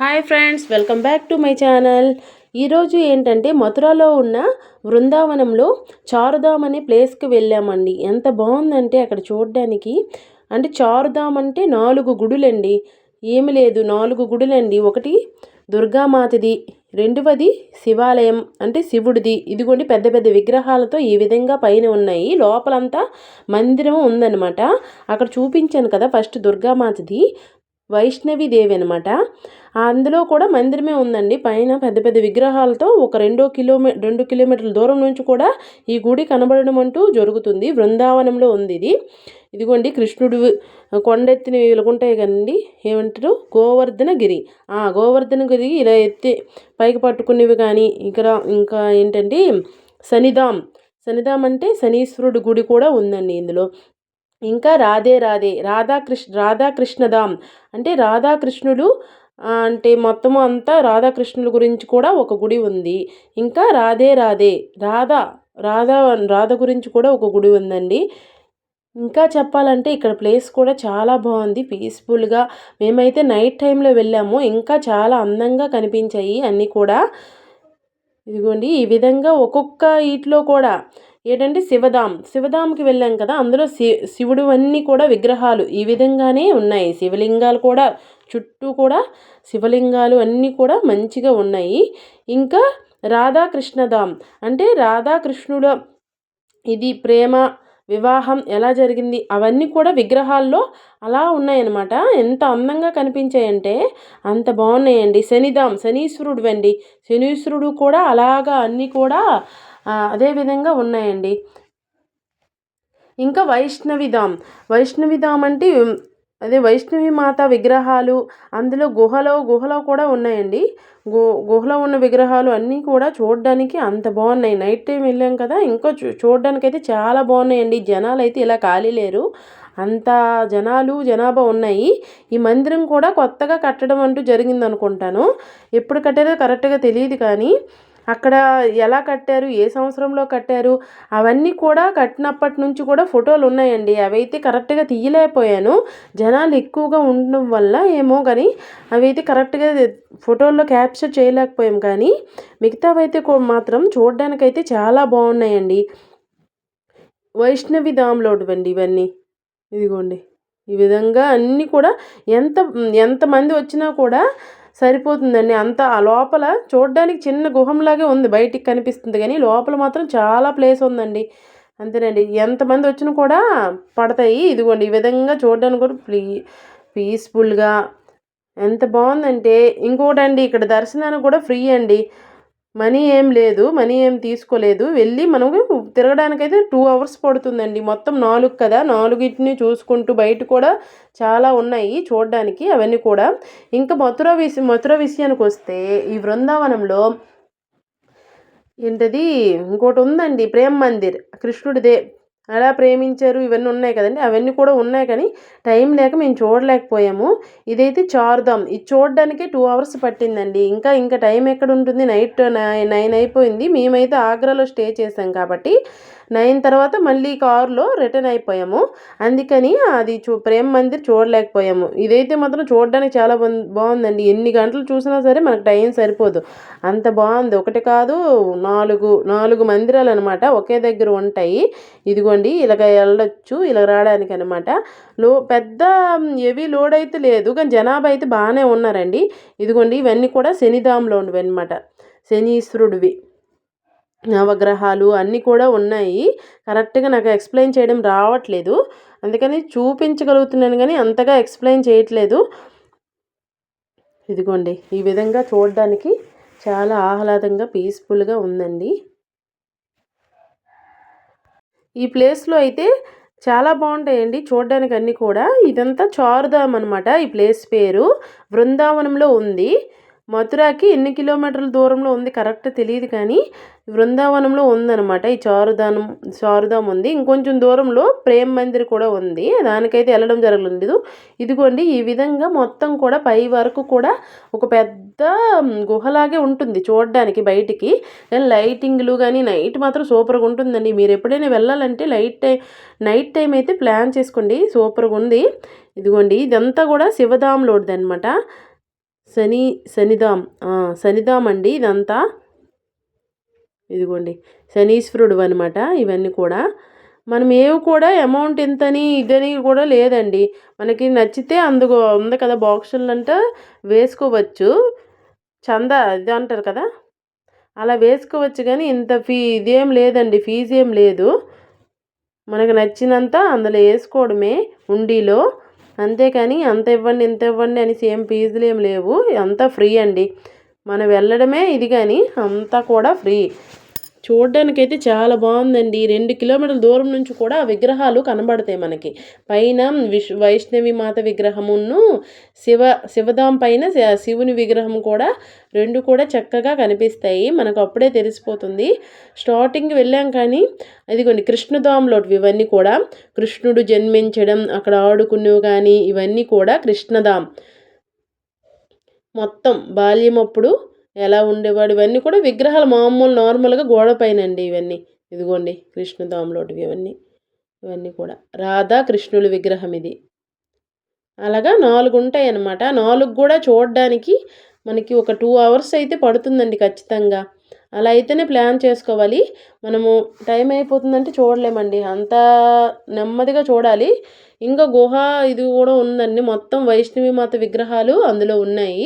Hi friends, welcome back to my channel. ఈరోజు ఏంటంటే మథురాలో ఉన్న బృందావనంలో చారుధామ్ అనే ప్లేస్కి వెళ్ళామండి. ఎంత బాగుందంటే అక్కడ చూడడానికి. అంటే చారుధామ్ అంటే 4 గుడులండి. ఏమి లేదు, 4 గుడులండి. ఒకటి దుర్గామాతది, రెండవది శివాలయం అంటే శివుడిది. ఇదిగోండి పెద్ద పెద్ద విగ్రహాలతో ఈ విధంగా పైన ఉన్నాయి. లోపలంతా మందిరం ఉందన్నమాట. అక్కడ చూపించాను కదా, ఫస్ట్ దుర్గామాతది వైష్ణవి దేవి అనమాట. అందులో కూడా మందిరమే ఉందండి. పైన పెద్ద పెద్ద విగ్రహాలతో ఒక 2 కిలోమీటర్ల దూరం నుంచి కూడా ఈ గుడి కనబడడం అంటూ జరుగుతుంది. బృందావనంలో ఉంది ఇది. ఇదిగోండి కృష్ణుడు కొండెత్తిన ఇలాగుంటాయి కదండి, ఏమంటారు, గోవర్ధనగిరి. గోవర్ధనగిరి ఇలా ఎత్తి పైకి పట్టుకునేవి. కానీ ఇంకా ఏంటంటే శనిధామ్. శనిధామ్ అంటే శనీశ్వరుడు గుడి కూడా ఉందండి ఇందులో. ఇంకా రాధాకృష్ణధామ్ అంటే రాధాకృష్ణుడు, అంటే మొత్తము అంతా రాధాకృష్ణుల గురించి కూడా ఒక గుడి ఉంది. ఇంకా రాధ గురించి కూడా ఒక గుడి ఉందండి. ఇంకా చెప్పాలంటే ఇక్కడ ప్లేస్ కూడా చాలా బాగుంది, పీస్ఫుల్గా. మేమైతే నైట్ టైంలో వెళ్ళాము. ఇంకా చాలా అందంగా కనిపించాయి అన్నీ కూడా. ఇదిగోండి ఈ విధంగా ఒక్కొక్క వీటిలో కూడా ఏంటంటే శివధామ్కి వెళ్ళాం కదా, అందులో శివుడు అన్నీ కూడా విగ్రహాలు ఈ విధంగానే ఉన్నాయి. శివలింగాలు కూడా చుట్టూ కూడా శివలింగాలు అన్నీ కూడా మంచిగా ఉన్నాయి. ఇంకా రాధాకృష్ణధామ్ అంటే రాధాకృష్ణుడు ఇది ప్రేమ వివాహం ఎలా జరిగింది అవన్నీ కూడా విగ్రహాల్లో అలా ఉన్నాయన్నమాట. ఎంత అందంగా కనిపించాయంటే అంత బాగున్నాయండి. శనీశ్వరుడు అండి. శనీశ్వరుడు కూడా అలాగా అన్నీ కూడా అదే విధంగా ఉన్నాయండి. ఇంకా వైష్ణవిధామ్ అంటే అదే వైష్ణవి మాత విగ్రహాలు అందులో గుహలో కూడా ఉన్నాయండి. గుహలో ఉన్న విగ్రహాలు అన్నీ కూడా చూడడానికి అంత బాగున్నాయి. నైట్ టైం వెళ్ళాం కదా, ఇంకా చూడడానికి అయితే చాలా బాగున్నాయండి. జనాలు అయితే ఇలా ఖాళీ లేరు, అంత జనాభా ఉన్నాయి. ఈ మందిరం కూడా కొత్తగా కట్టడం అంటూ జరిగింది అనుకుంటాను. ఎప్పుడు కట్టారో కరెక్ట్గా తెలియదు, కానీ అక్కడ ఎలా కట్టారు, ఏ సంవత్సరంలో కట్టారు అవన్నీ కూడా కట్టినప్పటి నుంచి కూడా ఫోటోలు ఉన్నాయండి. అవైతే కరెక్ట్గా తీయలేకపోయాను, జనాలు ఎక్కువగా ఉండడం వల్ల ఏమో, కానీ అవైతే కరెక్ట్గా ఫోటోల్లో క్యాప్చర్ చేయలేకపోయాం. కానీ మిగతావైతే మాత్రం చూడడానికైతే చాలా బాగున్నాయండి. వైష్ణవి ధామ్లో అండి ఇవన్నీ. ఇదిగోండి ఈ విధంగా అన్నీ కూడా ఎంతమంది వచ్చినా కూడా సరిపోతుందండి. అంత ఆ లోపల చూడడానికి చిన్న గుహంలాగే ఉంది, బయటికి కనిపిస్తుంది, కానీ లోపల మాత్రం చాలా ప్లేస్ ఉందండి. అంతేనండి, ఎంతమంది వచ్చినా కూడా పడతాయి. ఇదిగోండి ఈ విధంగా చూడడానికి కూడా పీస్ఫుల్గా ఎంత బాగుందంటే. ఇంకోటండి, ఇక్కడ దర్శనానికి కూడా ఫ్రీ అండి. మనీ ఏం తీసుకోలేదు. వెళ్ళి మనము తిరగడానికైతే 2 అవర్స్ పడుతుందండి. మొత్తం 4 కదా, 4ని చూసుకుంటూ బయట కూడా చాలా ఉన్నాయి చూడడానికి అవన్నీ కూడా. ఇంకా మథుర విషయానికి వస్తే ఈ బృందావనంలో ఏంటది ఇంకోటి ఉందండి, ప్రేమ్ మందిర్. కృష్ణుడిదే ఎలా ప్రేమించారు ఇవన్నీ ఉన్నాయి కదండి, అవన్నీ కూడా ఉన్నాయి. కానీ టైం లేక మేము చూడలేకపోయాము. ఇదైతే చారుధామ్, ఇది చూడడానికే 2 అవర్స్ పట్టిందండి. ఇంకా టైం ఎక్కడ ఉంటుంది, నైట్ 9 అయిపోయింది. మేమైతే ఆగ్రాలో స్టే చేసాం కాబట్టి 9 తర్వాత మళ్ళీ కారులో రిటర్న్ అయిపోయాము. అందుకని అది ప్రేమ్ మందిర్ చూడలేకపోయాము. ఇదైతే మాత్రం చూడడానికి చాలా బాగుందండి. ఎన్ని గంటలు చూసినా సరే మనకు టైం సరిపోదు, అంత బాగుంది. ఒకటి కాదు, 4 మందిరాలు అనమాట ఒకే దగ్గర ఉంటాయి. ఇదిగోండి ఇలాగ వెళ్ళొచ్చు, ఇలా రావడానికి అనమాట. పెద్ద హెవీ లోడ్ అయితే లేదు, కానీ జనాభా అయితే బాగానే ఉన్నారండి. ఇదిగోండి ఇవన్నీ కూడా శనిధామ్లో ఉండేవి అనమాట. శనీశ్వరుడివి నవగ్రహాలు అన్నీ కూడా ఉన్నాయి. కరెక్ట్గా నాకు ఎక్స్ప్లెయిన్ చేయడం రావట్లేదు, అందుకని చూపించగలుగుతున్నాను కానీ అంతగా ఎక్స్ప్లెయిన్ చేయట్లేదు. ఇదిగోండి ఈ విధంగా చూడడానికి చాలా ఆహ్లాదంగా పీస్ఫుల్గా ఉందండి. ఈ ప్లేస్లో అయితే చాలా బాగుంటాయండి చూడడానికి అన్నీ కూడా. ఇదంతా చారుధామ్ అనమాట. ఈ ప్లేస్ పేరు బృందావనంలో ఉంది. మథురాకి ఎన్ని కిలోమీటర్ల దూరంలో ఉంది కరెక్ట్ తెలియదు, కానీ బృందావనంలో ఉందన్నమాట. ఈ చారుధామ్ ఉంది. ఇంకొంచెం దూరంలో ప్రేమ్ మందిర్ కూడా ఉంది, దానికైతే వెళ్ళడం జరగలేదు. ఇదిగోండి ఈ విధంగా మొత్తం కూడా పై వరకు కూడా ఒక పెద్ద గుహలాగే ఉంటుంది చూడడానికి బయటికి. కానీ లైటింగ్లు కానీ నైట్ మాత్రం సూపర్గా ఉంటుందండి. మీరు ఎప్పుడైనా వెళ్ళాలంటే నైట్ టైం అయితే ప్లాన్ చేసుకోండి, సూపర్గా ఉంది. ఇదిగోండి ఇదంతా కూడా శివధామ్లోది అనమాట. శనిధాం శనిధాం అండి ఇదంతా. ఇదిగోండి శనీశ్వరుడు అనమాట ఇవన్నీ కూడా. మనం ఏవి కూడా అమౌంట్ ఇంతని ఇదని కూడా లేదండి. మనకి నచ్చితే అందులో ఉంది కదా బాక్సులంట వేసుకోవచ్చు. చందా ఇది అంటారు కదా, అలా వేసుకోవచ్చు. కానీ ఇంత ఇదేం లేదండి, ఫీజు ఏం లేదు. మనకు నచ్చినంత అందులో వేసుకోవడమే హుండీలో. అంతేకాని అంత ఇవ్వండి ఇంత ఇవ్వండి అని సేమ్ ఫీజులు ఏం లేవు, అంతా ఫ్రీ అండి. మనం వెళ్ళడమే ఇది, కానీ అంతా కూడా ఫ్రీ. చూడ్డానికైతే చాలా బాగుందండి. 2 కిలోమీటర్ల దూరం నుంచి కూడా ఆ విగ్రహాలు కనబడతాయి మనకి. పైన వైష్ణవి మాత విగ్రహమును శివధాం పైన శివుని విగ్రహం కూడా 2 కూడా చక్కగా కనిపిస్తాయి. మనకు అప్పుడే తెలిసిపోతుంది. స్టార్టింగ్ వెళ్ళాం కానీ అదిగోండి కృష్ణధాంలో ఇవన్నీ కూడా కృష్ణుడు జన్మించడం, అక్కడ ఆడుకునేవి కానీ ఇవన్నీ కూడా కృష్ణధాం. మొత్తం బాల్యం అప్పుడు ఎలా ఉండేవాడు ఇవన్నీ కూడా విగ్రహాలు మామూలు నార్మల్గా గోడ పైన అండి ఇవన్నీ. ఇదిగోండి కృష్ణధాంలోటివి ఇవన్నీ కూడా రాధా కృష్ణుల విగ్రహం ఇది. అలాగా 4 ఉంటాయి అన్నమాట. 4 కూడా చూడడానికి మనకి ఒక 2 అవర్స్ అయితే పడుతుందండి ఖచ్చితంగా. అలా అయితేనే ప్లాన్ చేసుకోవాలి. మనము టైం అయిపోతుందంటే చూడలేమండి, అంత నెమ్మదిగా చూడాలి. ఇంకా గుహ ఇది కూడా ఉందండి. మొత్తం వైష్ణవి మాత విగ్రహాలు అందులో ఉన్నాయి.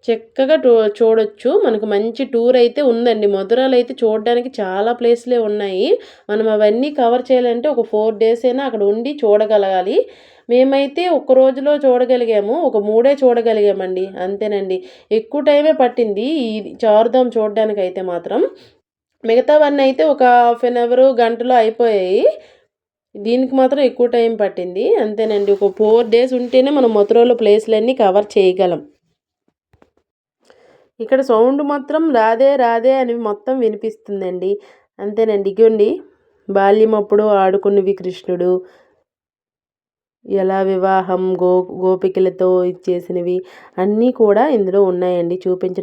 చక్కగా చూడొచ్చు. మనకు మంచి టూర్ అయితే ఉందండి. మధురాలో అయితే చూడడానికి చాలా ప్లేస్లే ఉన్నాయి. మనం అవన్నీ కవర్ చేయాలంటే ఒక 4 డేస్ అయినా అక్కడ ఉండి చూడగలగాలి. మేమైతే ఒక రోజులో చూడగలిగాము, ఒక 3 చూడగలిగామండి అంతేనండి. ఎక్కువ టైమే పట్టింది ఈ చారుధాం చూడడానికి అయితే మాత్రం. మిగతావన్నీ అయితే ఒక హాఫ్ అన్ అవర్ గంటలో అయిపోయాయి. దీనికి మాత్రం ఎక్కువ టైం పట్టింది అంతేనండి. ఒక 4 డేస్ ఉంటేనే మనం మధురలో ప్లేస్లన్నీ కవర్ చేయగలం. ఇక్కడ సౌండ్ మాత్రం రాధే రాధే అని మొత్తం వినిపిస్తుందండి అంతేనండి. ఇగోండి బాల్యం అప్పుడు ఆడుకున్నవి కృష్ణుడు, ఎలా వివాహం గోపికలతో ఇచ్చేసినవి అన్నీ కూడా ఇందులో ఉన్నాయండి చూపించడం.